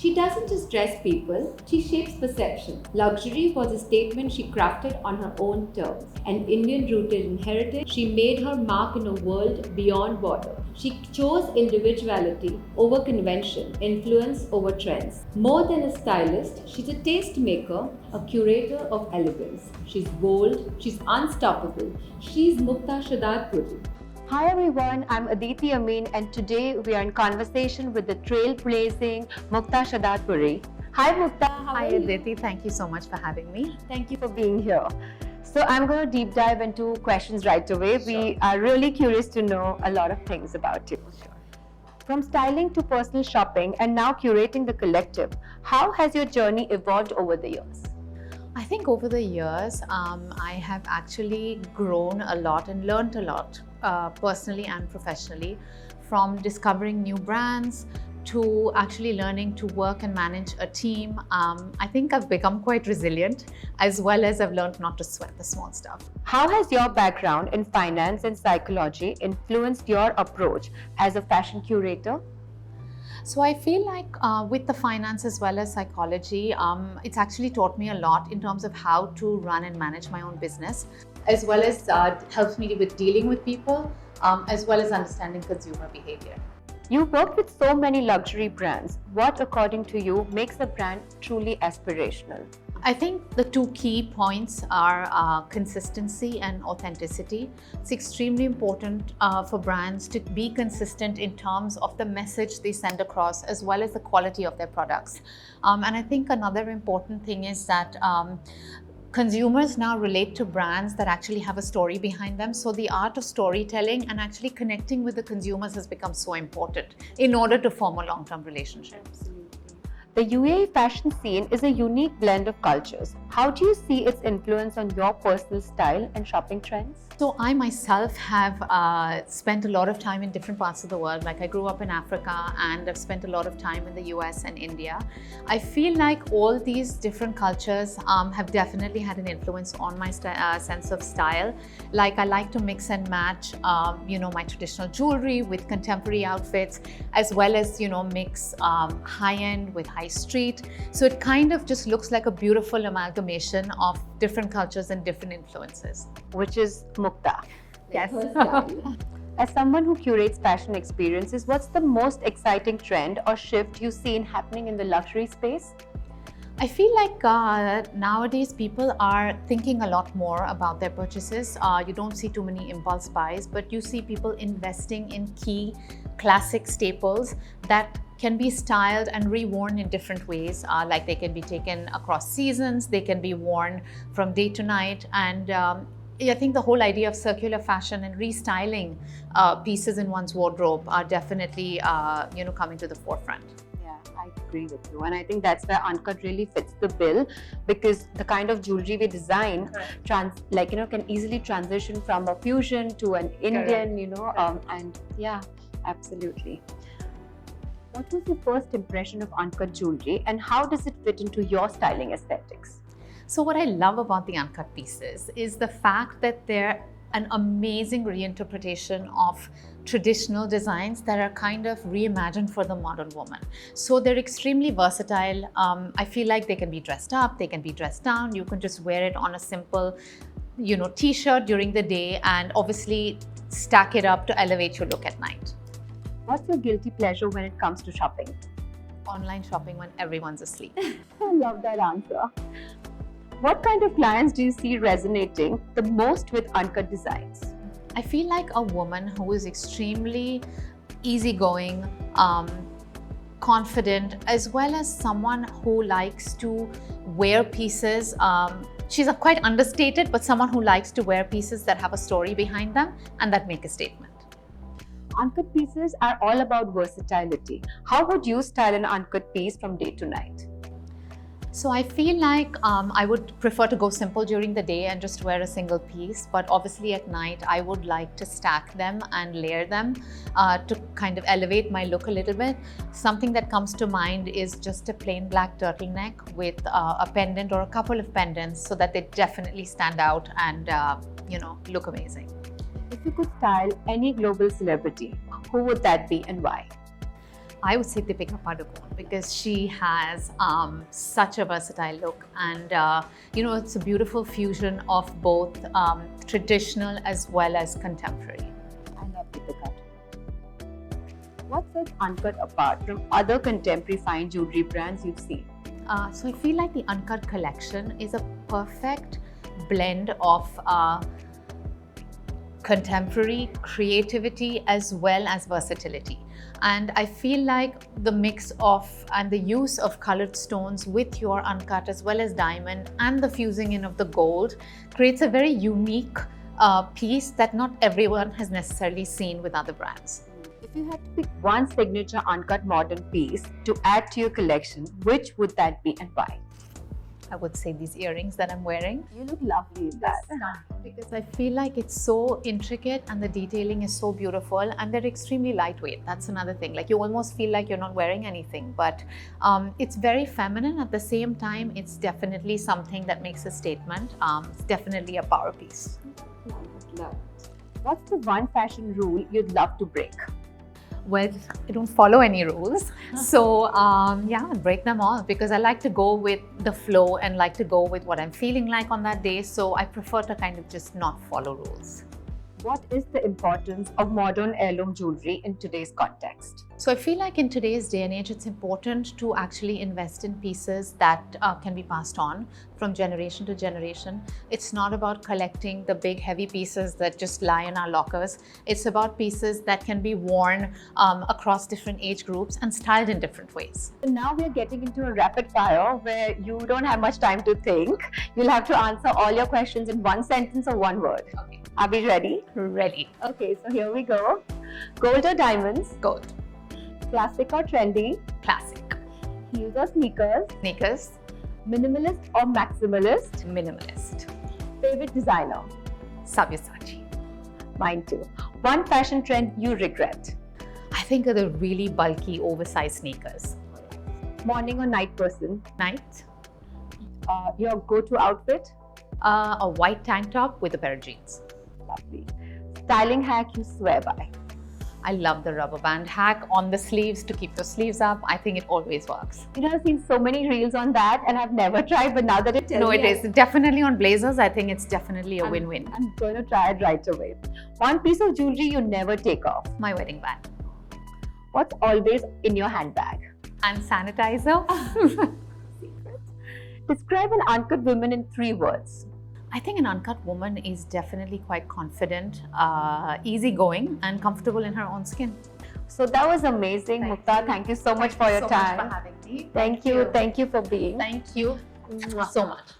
She doesn't just dress people, she shapes perception. Luxury was a statement she crafted on her own terms. An Indian rooted in heritage, she made her mark in a world beyond border. She chose individuality over convention, influence over trends. More than a stylist, she's a taste maker, a curator of elegance. She's bold, she's unstoppable. She's Mukta Shahdadpuri. Hi everyone, I'm Aditi Amin and today we are in conversation with the trailblazing Mukta Shahdadpuri. Hi Mukta, how Hi are you? Aditi, thank you so much for having me. Thank you for being here. So I'm going to deep dive into questions right away. We are really curious to know a lot of things about you. From styling to personal shopping and now curating the collective, how has your journey evolved over the years? I think over the years, I have actually grown a lot and learned a lot, personally and professionally, from discovering new brands to actually learning to work and manage a team. I think I've become quite resilient, as well as I've learned not to sweat the small stuff. How has your background in finance and psychology influenced your approach as a fashion curator? So I feel like with the finance as well as psychology, it's actually taught me a lot in terms of how to run and manage my own business, as well as helps me with dealing with people, as well as understanding consumer behavior. You work with so many luxury brands. What, according to you, makes a brand truly aspirational? I think the two key points are consistency and authenticity. It's extremely important for brands to be consistent in terms of the message they send across, as well as the quality of their products. And I think another important thing is that consumers now relate to brands that actually have a story behind them. So the art of storytelling and actually connecting with the consumers has become so important in order to form a long-term relationship. The UAE fashion scene is a unique blend of cultures. How do you see its influence on your personal style and shopping trends? So I myself have spent a lot of time in different parts of the world. Like I grew up in Africa and I've spent a lot of time in the US and India. I feel like all these different cultures have definitely had an influence on my sense of style. Like I like to mix and match, my traditional jewelry with contemporary outfits, as well as, mix high-end with high street. So it kind of just looks like a beautiful amalgamation of different cultures and different influences. Which is Mukta. Yes. As someone who curates fashion experiences, what's the most exciting trend or shift you've seen happening in the luxury space? I feel like nowadays people are thinking a lot more about their purchases. You don't see too many impulse buys, but you see people investing in key classic staples that can be styled and reworn in different ways. Like they can be taken across seasons, they can be worn from day to night. And I think the whole idea of circular fashion and restyling pieces in one's wardrobe are definitely coming to the forefront. Yeah, I agree with you. And I think that's where UNCUT really fits the bill, because the kind of jewelry we design can easily transition from a fusion to an Indian, and yeah, absolutely. What was your first impression of UNCUT jewelry and how does it fit into your styling aesthetics? So what I love about the UNCUT pieces is the fact that they're an amazing reinterpretation of traditional designs that are kind of reimagined for the modern woman. So they're extremely versatile. I feel like they can be dressed up, they can be dressed down. You can just wear it on a simple, t-shirt during the day and obviously stack it up to elevate your look at night. What's your guilty pleasure when it comes to shopping? Online shopping when everyone's asleep. I love that answer. What kind of clients do you see resonating the most with UNCUT designs? I feel like a woman who is extremely easygoing, confident, as well as someone who likes to wear pieces. She's quite understated, but someone who likes to wear pieces that have a story behind them and that make a statement. UNCUT pieces are all about versatility. How would you style an UNCUT piece from day to night? So I feel like I would prefer to go simple during the day and just wear a single piece, but obviously at night I would like to stack them and layer them to kind of elevate my look a little bit. Something that comes to mind is just a plain black turtleneck with a pendant or a couple of pendants so that they definitely stand out and look amazing. If you could style any global celebrity, who would that be and why? I would say Deepika Padukone, because she has such a versatile look, and it's a beautiful fusion of both traditional as well as contemporary. I love Deepika. What sets UNCUT apart from other contemporary fine jewelry brands you've seen? So I feel like the UNCUT collection is a perfect blend of contemporary creativity as well as versatility. And I feel like the mix of and the use of colored stones with your uncut as well as diamond and the fusing in of the gold creates a very unique piece that not everyone has necessarily seen with other brands. If you had to pick one signature UNCUT Modern piece to add to your collection, which would that be and why? I would say these earrings that I'm wearing. You look lovely in that. Because I feel like it's so intricate and the detailing is so beautiful, and they're extremely lightweight. That's another thing. Like, you almost feel like you're not wearing anything, but it's very feminine. At the same time, it's definitely something that makes a statement. It's definitely a power piece. Love it. What's the one fashion rule you'd love to break? Well, I don't follow any rules. So yeah, I'll break them all because I like to go with the flow and like to go with what I'm feeling like on that day. So I prefer to kind of just not follow rules. What is the importance of modern heirloom jewelry in today's context? So I feel like in today's day and age, it's important to actually invest in pieces that can be passed on from generation to generation. It's not about collecting the big heavy pieces that just lie in our lockers. It's about pieces that can be worn across different age groups and styled in different ways. So now we're getting into a rapid fire where you don't have much time to think. You'll have to answer all your questions in one sentence or one word. Okay. Are we ready? Ready. Okay, so here we go. Gold or diamonds? Gold. Classic or trendy? Classic. Heels or sneakers? Sneakers. Minimalist or maximalist? Minimalist. Favorite designer? Sabyasachi. Mine too. One fashion trend you regret? I think of the really bulky, oversized sneakers. Morning or night person? Night. Your go-to outfit? A white tank top with a pair of jeans. Lovely. Styling hack you swear by? I love the rubber band hack on the sleeves to keep the sleeves up. I think it always works. You know, I've seen so many reels on that and I've never tried, but now that it tells No, me, it is. Definitely on blazers, I think it's definitely a win-win. I'm going to try it right away. One piece of jewelry you never take off? My wedding band. What's always in your handbag? And sanitizer. Secret. Describe an uncut woman in 3 words. I think an uncut woman is definitely quite confident, easygoing, and comfortable in her own skin. So that was amazing, Mukta. Thank you so much for your time. Thank you so much for having me. Thank you. Thank you for being. Thank you so much.